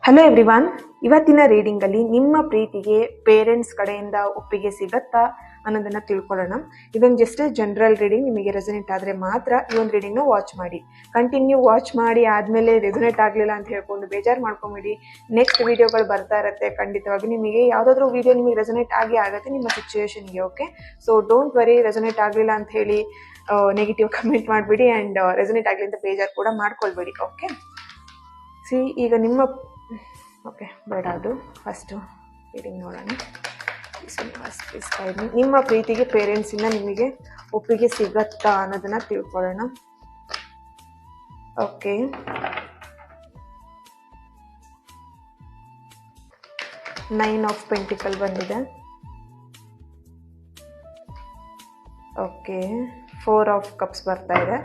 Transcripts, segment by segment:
Hello everyone, ಇವತ್ತಿನ reading ಅಲ್ಲಿ ನಿಮ್ಮ ಪ್ರೀತಿಗೆ ಪೇರೆಂಟ್ಸ್ ಕಡೆಯಿಂದ ಒಪ್ಪಿಗೆ ಸಿಗತ್ತಾ ಅನ್ನೋದನ್ನ ತಿಳ್ಕೊಳ್ಳೋಣ. ಇದೊಂದು ಜಸ್ಟ್ ಜನರಲ್ ರೀಡಿಂಗ್. ನಿಮಗೆ ರೆಸನೇಟ್ ಆದ್ರೆ ಮಾತ್ರ ಈ ಒಂದು ರೀಡಿಂಗ್ ನ ವಾಚ್ ಮಾಡಿ. ಕಂಟಿನ್ಯೂ ವಾಚ್ ಮಾಡಿ ಆದ್ಮೇಲೆ ರೆಸನೇಟ್ ಆಗ್ಲಿಲ್ಲ ಅಂತ ಹೇಳ್ಕೊಂಡು ಬೇಜಾರು ಮಾಡ್ಕೊಂಬಿಡಿ. ನೆಕ್ಸ್ಟ್ ವಿಡಿಯೋಗಳು ಬರ್ತಾ ಇರುತ್ತೆ. ಖಂಡಿತವಾಗಿ ನಿಮಗೆ ಯಾವ್ದಾದ್ರು ವಿಡಿಯೋ ನಿಮಗೆ ರೆಸನೇಟ್ ಆಗುತ್ತೆ ನಿಮ್ಮ ಸಿಚುವೇಶನ್ಗೆ. Okay, so don't worry, resonate ಆಗ್ಲಿಲ್ಲ ಅಂತ ಹೇಳಿ ನೆಗೆಟಿವ್ ಕಮೆಂಟ್ ಮಾಡ್ಬಿಡಿ ಅಂಡ್ ರೆಸನೇಟ್ ಆಗ್ಲಿ ಅಂತ ಬೇಜಾರು ಕೂಡ ಮಾಡ್ಕೊಳ್ಬೇಡಿ. ಓಕೆ, ಈಗ ನಿಮ್ಮ ಬೇಡ, ಅದು ಫಸ್ಟು ರೀಡಿಂಗ್ ನೋಡೋಣ. ನಿಮ್ಮ ಪ್ರೀತಿಗೆ ಪೇರೆಂಟ್ಸಿಂದ ನಿಮಗೆ ಒಪ್ಪಿಗೆ ಸಿಗತ್ತಾ ಅನ್ನೋದನ್ನ ತಿಳ್ಕೊಳ್ಳೋಣ. ಓಕೆ, ನೈನ್ ಆಫ್ ಪೆಂಟಿಕಲ್ ಬಂದಿದೆ. ಓಕೆ, ಫೋರ್ ಆಫ್ ಕಪ್ಸ್ ಬರ್ತಾ ಇದೆ.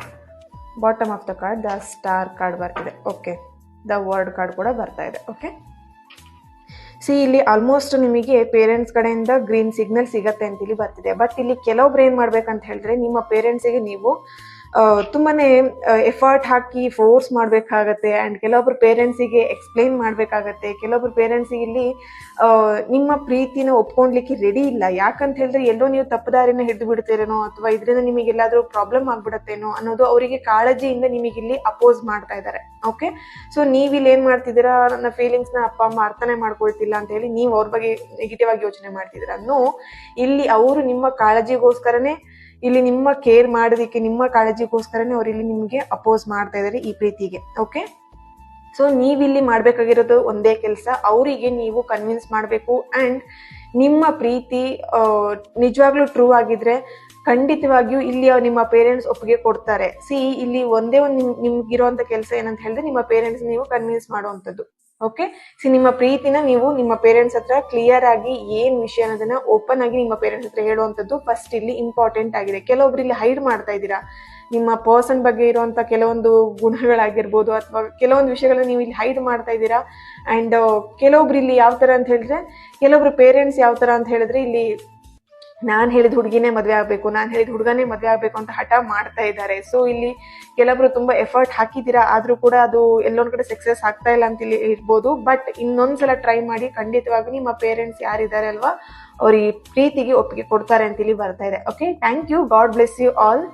Bottom of the card the star card ಬರ್ತಿದೆ. ಓಕೆ, ದ ವರ್ಡ್ ಕಾರ್ಡ್ ಕೂಡ ಬರ್ತಾ ಇದೆ. ಓಕೆ, ಇಲ್ಲಿ ಆಲ್ಮೋಸ್ಟ್ ನಿಮಗೆ ಪೇರೆಂಟ್ಸ್ ಕಡೆಯಿಂದ ಗ್ರೀನ್ ಸಿಗ್ನಲ್ ಸಿಗತ್ತೆ ಅಂತ ಇಲ್ಲಿ ಬರ್ತಿದೆ. ಬಟ್ ಇಲ್ಲಿ ಕೆಲವೊಬ್ರು ಏನ್ ಮಾಡ್ಬೇಕಂತ ಹೇಳಿದ್ರೆ, ನಿಮ್ಮ ಪೇರೆಂಟ್ಸಿಗೆ ನೀವು ತುಂಬಾನೇ ಎಫರ್ಟ್ ಹಾಕಿ ಫೋರ್ಸ್ ಮಾಡ್ಬೇಕಾಗತ್ತೆ. ಅಂಡ್ ಕೆಲವೊಬ್ರು ಪೇರೆಂಟ್ಸಿಗೆ ಎಕ್ಸ್ಪ್ಲೈನ್ ಮಾಡ್ಬೇಕಾಗತ್ತೆ. ಕೆಲವೊಬ್ರು ಪೇರೆಂಟ್ಸಿಗೆ ಇಲ್ಲಿ ನಿಮ್ಮ ಪ್ರೀತಿನ ಒಪ್ಕೊಂಡ್ಲಿಕ್ಕೆ ರೆಡಿ ಇಲ್ಲ. ಯಾಕಂತ ಹೇಳಿದ್ರೆ ಎಲ್ಲೋ ನೀವು ತಪ್ಪುದಾರಿನ ಹಿಡಿದು ಬಿಡ್ತೀರೇನೋ ಅಥವಾ ಇದರಿಂದ ನಿಮಗೆ ಎಲ್ಲಾದ್ರೂ ಪ್ರಾಬ್ಲಮ್ ಆಗ್ಬಿಡತ್ತೇನೋ ಅನ್ನೋದು ಅವರಿಗೆ ಕಾಳಜಿಯಿಂದ ನಿಮಗಿಲ್ಲಿ ಅಪೋಸ್ ಮಾಡ್ತಾ ಇದ್ದಾರೆ. ಓಕೆ, ಸೊ ನೀವಿಲ್ಲಿ ಏನ್ ಮಾಡ್ತಿದ್ದೀರಾ, ನನ್ನ ಫೀಲಿಂಗ್ಸ್ ನ ಅಪ್ಪ ಅಮ್ಮ ಅರ್ಥನೇ ಮಾಡ್ಕೊಳ್ತಿಲ್ಲ ಅಂತ ಹೇಳಿ ನೀವು ಅವ್ರ ಬಗ್ಗೆ ನೆಗೆಟಿವ್ ಆಗಿ ಯೋಚನೆ ಮಾಡ್ತಿದ್ದೀರಾ. ಇಲ್ಲಿ ಅವರು ನಿಮ್ಮ ಕಾಳಜಿಗೋಸ್ಕರನೇ, ಇಲ್ಲಿ ನಿಮ್ಮ ಕೇರ್ ಮಾಡೋದಿಕ್ಕೆ, ನಿಮ್ಮ ಕಾಳಜಿಗೋಸ್ಕರನೇ ಅವ್ರು ಇಲ್ಲಿ ನಿಮ್ಗೆ ಅಪೋಸ್ ಮಾಡ್ತಾ ಇದ್ದಾರೆ ಈ ಪ್ರೀತಿಗೆ. ಓಕೆ, ಸೊ ನೀವಿಲ್ಲಿ ಮಾಡ್ಬೇಕಾಗಿರೋದು ಒಂದೇ ಕೆಲಸ, ಅವರಿಗೆ ನೀವು ಕನ್ವಿನ್ಸ್ ಮಾಡಬೇಕು. ಅಂಡ್ ನಿಮ್ಮ ಪ್ರೀತಿ ನಿಜವಾಗ್ಲೂ ಟ್ರೂ ಆಗಿದ್ರೆ ಖಂಡಿತವಾಗಿಯೂ ಇಲ್ಲಿ ನಿಮ್ಮ ಪೇರೆಂಟ್ಸ್ ಒಪ್ಪಿಗೆ ಕೊಡ್ತಾರೆ. ಇಲ್ಲಿ ಒಂದೇ ಒಂದು ನಿಮ್ಗಿರುವಂತ ಕೆಲಸ ಏನಂತ ಹೇಳಿದ್ರೆ, ನಿಮ್ಮ ಪೇರೆಂಟ್ಸ್ ನೀವು ಕನ್ವಿನ್ಸ್ ಮಾಡುವಂಥದ್ದು. ಓಕೆ, ನಿಮ್ಮ ಪ್ರೀತಿನ ನೀವು ನಿಮ್ಮ ಪೇರೆಂಟ್ಸ್ ಹತ್ರ ಕ್ಲಿಯರ್ ಆಗಿ ಏನ್ ವಿಷಯ ಅನ್ನೋದನ್ನ ಓಪನ್ ಆಗಿ ನಿಮ್ಮ ಪೇರೆಂಟ್ಸ್ ಹತ್ರ ಹೇಳುವಂಥದ್ದು ಫಸ್ಟ್ ಇಲ್ಲಿ ಇಂಪಾರ್ಟೆಂಟ್ ಆಗಿದೆ. ಕೆಲವೊಬ್ರು ಇಲ್ಲಿ ಹೈಡ್ ಮಾಡ್ತಾ ಇದ್ದೀರಾ. ನಿಮ್ಮ ಪರ್ಸನ್ ಬಗ್ಗೆ ಇರುವಂತ ಕೆಲವೊಂದು ಗುಣಗಳಾಗಿರ್ಬೋದು ಅಥವಾ ಕೆಲವೊಂದು ವಿಷಯಗಳನ್ನ ನೀವು ಇಲ್ಲಿ ಹೈಡ್ ಮಾಡ್ತಾ ಇದ್ದೀರಾ. ಅಂಡ್ ಕೆಲವೊಬ್ರು ಇಲ್ಲಿ ಯಾವ ತರ ಅಂತ ಹೇಳಿದ್ರೆ, ಕೆಲವೊಬ್ರು ಪೇರೆಂಟ್ಸ್ ಯಾವ ತರ ಅಂತ ಹೇಳಿದ್ರೆ, ಇಲ್ಲಿ ನಾನ್ ಹೇಳಿದ ಹುಡುಗಿನೇ ಮದ್ವೆ ಆಗ್ಬೇಕು, ನಾನ್ ಹೇಳಿದ ಹುಡುಗನೇ ಮದ್ವೆ ಆಗ್ಬೇಕು ಅಂತ ಹಠ ಮಾಡ್ತಾ ಇದ್ದಾರೆ. ಸೊ ಇಲ್ಲಿ ಕೆಲವೊಬ್ರು ತುಂಬಾ ಎಫರ್ಟ್ ಹಾಕಿದ್ದೀರಾ, ಆದ್ರೂ ಕೂಡ ಅದು ಎಲ್ಲೊಂದ್ ಕಡೆ ಸಕ್ಸಸ್ ಆಗ್ತಾ ಇಲ್ಲ ಅಂತ ಇಲ್ಲಿ ಇರ್ಬೋದು. ಬಟ್ ಇನ್ನೊಂದ್ಸಲ ಟ್ರೈ ಮಾಡಿ, ಖಂಡಿತವಾಗಿ ನಿಮ್ಮ ಪೇರೆಂಟ್ಸ್ ಯಾರಿದ್ದಾರೆ ಅಲ್ವಾ, ಅವ್ರ ಈ ಪ್ರೀತಿಗೆ ಒಪ್ಪಿಗೆ ಕೊಡ್ತಾರೆ ಅಂತ ಇಲ್ಲಿ ಬರ್ತಾ ಇದೆ. Okay, thank you. God bless you all.